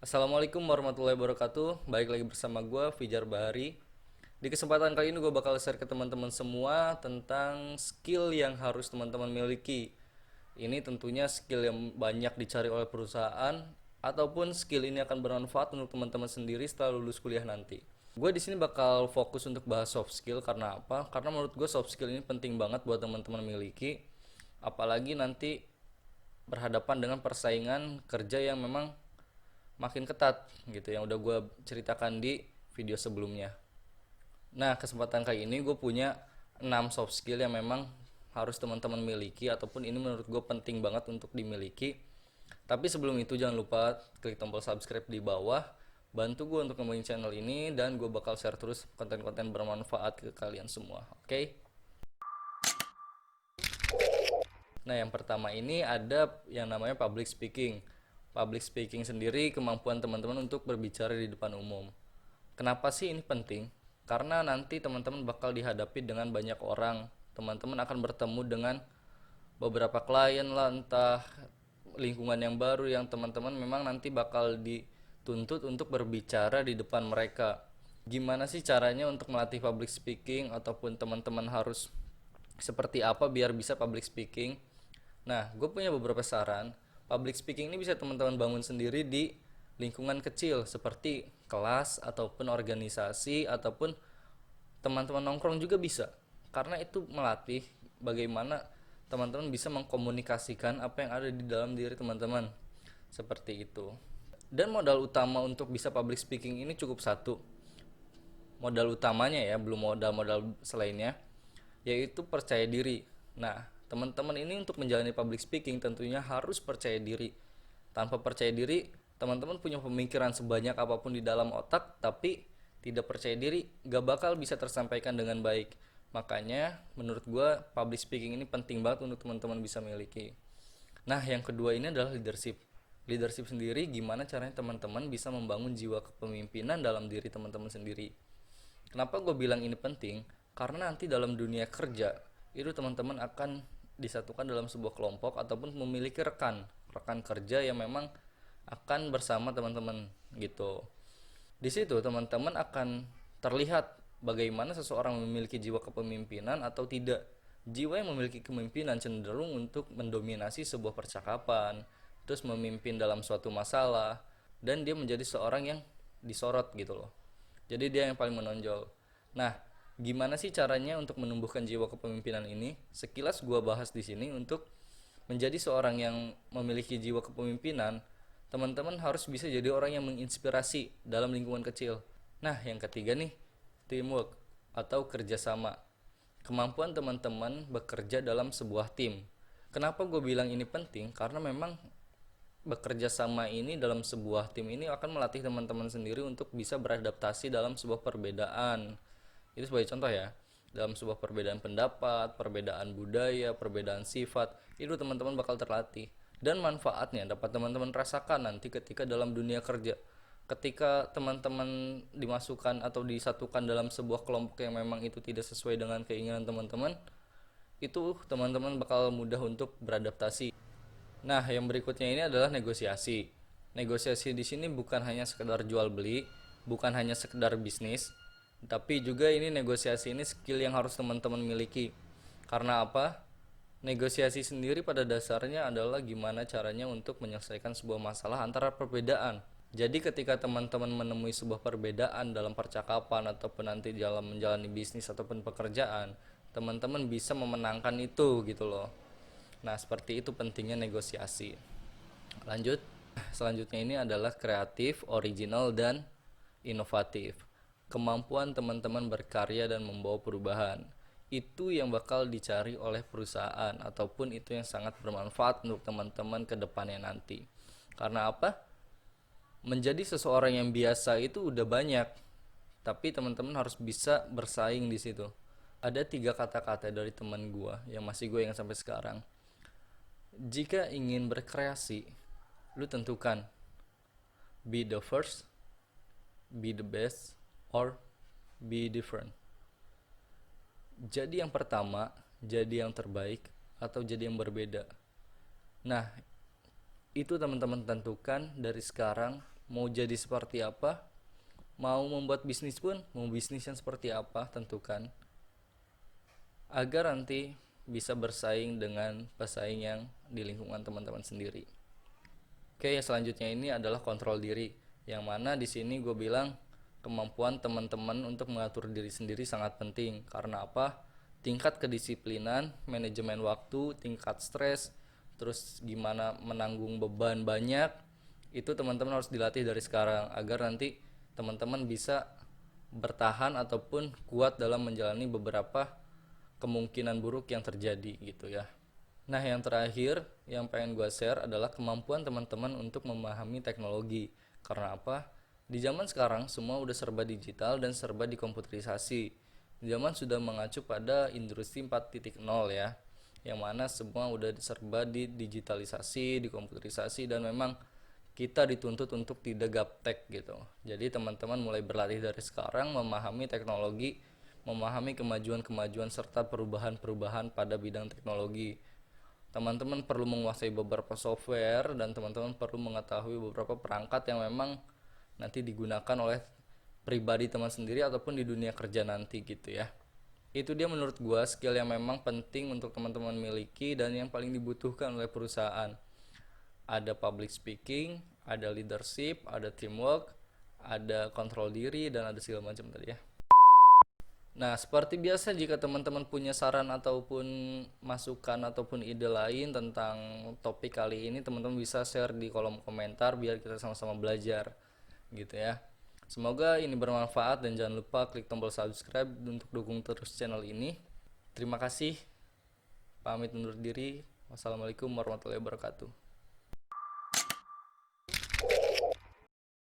Assalamualaikum warahmatullahi wabarakatuh. Baik lagi bersama gue, Fijar Bahari. Di kesempatan kali ini gue bakal share ke teman-teman semua tentang skill yang harus teman-teman miliki. Ini tentunya skill yang banyak dicari oleh perusahaan ataupun skill ini akan bermanfaat untuk teman-teman sendiri setelah lulus kuliah nanti. Gue di sini bakal fokus untuk bahas soft skill karena apa? Karena menurut gue soft skill ini penting banget buat teman-teman miliki, apalagi nanti berhadapan dengan persaingan kerja yang memang makin ketat gitu yang udah gue ceritakan di video sebelumnya. Nah, kesempatan kali ini gue punya 6 soft skill yang memang harus teman-teman miliki ataupun ini menurut gue penting banget untuk dimiliki. Tapi sebelum itu jangan lupa klik tombol subscribe di bawah, bantu gue untuk ngembangin channel ini dan gue bakal share terus konten-konten bermanfaat ke kalian semua. Oke? Okay? Nah, yang pertama ini ada yang namanya public speaking. Public speaking sendiri kemampuan teman-teman untuk berbicara di depan umum. Kenapa sih ini penting? Karena nanti teman-teman bakal dihadapi dengan banyak orang. Teman-teman akan bertemu dengan beberapa klien lah, entah lingkungan yang baru yang teman-teman memang nanti bakal dituntut untuk berbicara di depan mereka. Gimana sih caranya untuk melatih public speaking ataupun teman-teman harus seperti apa biar bisa public speaking? Nah, gue punya beberapa saran. Public speaking ini bisa teman-teman bangun sendiri di lingkungan kecil seperti kelas ataupun organisasi ataupun teman-teman nongkrong juga bisa. Karena itu melatih bagaimana teman-teman bisa mengkomunikasikan apa yang ada di dalam diri teman-teman. Seperti itu. Dan modal utama untuk bisa public speaking ini cukup satu. Modal utamanya ya, belum modal-modal selainnya, yaitu percaya diri. Nah, teman-teman ini untuk menjalani public speaking tentunya harus percaya diri. Tanpa percaya diri, teman-teman punya pemikiran sebanyak apapun di dalam otak, tapi tidak percaya diri, gak bakal bisa tersampaikan dengan baik. Makanya, menurut gue, public speaking ini penting banget untuk teman-teman bisa miliki. Nah, yang kedua ini adalah leadership. Leadership sendiri gimana caranya teman-teman bisa membangun jiwa kepemimpinan dalam diri teman-teman sendiri. Kenapa gue bilang ini penting? Karena nanti dalam dunia kerja itu teman-teman akan disatukan dalam sebuah kelompok ataupun memiliki rekan kerja yang memang akan bersama teman-teman gitu. Di situ teman-teman akan terlihat bagaimana seseorang memiliki jiwa kepemimpinan atau tidak. Jiwa yang memiliki kepemimpinan cenderung untuk mendominasi sebuah percakapan, terus memimpin dalam suatu masalah, dan dia menjadi seorang yang disorot gitu loh. Jadi dia yang paling menonjol. Nah, gimana sih caranya untuk menumbuhkan jiwa kepemimpinan ini? Sekilas gua bahas di sini untuk menjadi seorang yang memiliki jiwa kepemimpinan, teman-teman harus bisa jadi orang yang menginspirasi dalam lingkungan kecil. Nah, yang ketiga nih, teamwork atau kerjasama. Kemampuan teman-teman bekerja dalam sebuah tim. Kenapa gue bilang ini penting? Karena memang bekerja sama ini dalam sebuah tim ini akan melatih teman-teman sendiri untuk bisa beradaptasi dalam sebuah perbedaan. Itu sebagai contoh ya. Dalam sebuah perbedaan pendapat, perbedaan budaya, perbedaan sifat, itu teman-teman bakal terlatih. Dan manfaatnya dapat teman-teman rasakan nanti ketika dalam dunia kerja. Ketika teman-teman dimasukkan atau disatukan dalam sebuah kelompok yang memang itu tidak sesuai dengan keinginan teman-teman, itu teman-teman bakal mudah untuk beradaptasi. Nah, yang berikutnya ini adalah negosiasi. Negosiasi di sini bukan hanya sekedar jual beli, bukan hanya sekedar bisnis, tapi juga ini negosiasi ini skill yang harus teman-teman miliki. Karena apa? Negosiasi sendiri pada dasarnya adalah gimana caranya untuk menyelesaikan sebuah masalah antara perbedaan. Jadi ketika teman-teman menemui sebuah perbedaan dalam percakapan ataupun nanti dalam menjalani bisnis ataupun pekerjaan, teman-teman bisa memenangkan itu gitu loh. Nah, seperti itu pentingnya negosiasi. Lanjut. Selanjutnya ini adalah kreatif, original, dan inovatif. Kemampuan teman-teman berkarya dan membawa perubahan. Itu yang bakal dicari oleh perusahaan ataupun itu yang sangat bermanfaat untuk teman-teman ke depannya nanti. Karena apa? Menjadi seseorang yang biasa itu udah banyak, tapi teman-teman harus bisa bersaing di situ. Ada tiga kata-kata dari teman gua yang masih gue ingat sampai sekarang. Jika ingin berkreasi, lu tentukan be the first, be the best, or be different. Jadi yang pertama, jadi yang terbaik, atau jadi yang berbeda. Nah, itu teman-teman tentukan dari sekarang mau jadi seperti apa, mau membuat bisnis pun mau bisnis yang seperti apa tentukan, agar nanti bisa bersaing dengan pesaing yang di lingkungan teman-teman sendiri. Oke, yang selanjutnya ini adalah kontrol diri, yang mana di sini gue bilang kemampuan teman-teman untuk mengatur diri sendiri sangat penting. Karena apa? Tingkat kedisiplinan, manajemen waktu, tingkat stres, terus gimana menanggung beban banyak, itu teman-teman harus dilatih dari sekarang agar nanti teman-teman bisa bertahan ataupun kuat dalam menjalani beberapa kemungkinan buruk yang terjadi gitu ya. Nah, yang terakhir yang pengen gue share adalah kemampuan teman-teman untuk memahami teknologi. Karena apa? Di zaman sekarang semua udah serba digital dan serba dikomputerisasi. Zaman sudah mengacu pada industri 4.0 ya. Yang mana semua udah serba digitalisasi, dikomputerisasi, dan memang kita dituntut untuk tidak gaptek gitu. Jadi teman-teman mulai berlatih dari sekarang memahami teknologi, memahami kemajuan-kemajuan serta perubahan-perubahan pada bidang teknologi. Teman-teman perlu menguasai beberapa software dan teman-teman perlu mengetahui beberapa perangkat yang memang nanti digunakan oleh pribadi teman sendiri ataupun di dunia kerja nanti gitu ya. Itu dia menurut gua skill yang memang penting untuk teman-teman miliki dan yang paling dibutuhkan oleh perusahaan. Ada public speaking, ada leadership, ada teamwork, ada kontrol diri, dan ada segala macam tadi ya. Nah, seperti biasa jika teman-teman punya saran ataupun masukan ataupun ide lain tentang topik kali ini, teman-teman bisa share di kolom komentar biar kita sama-sama belajar gitu ya. Semoga ini bermanfaat dan jangan lupa klik tombol subscribe untuk dukung terus channel ini. Terima kasih. Pamit undur diri. Wassalamualaikum warahmatullahi wabarakatuh.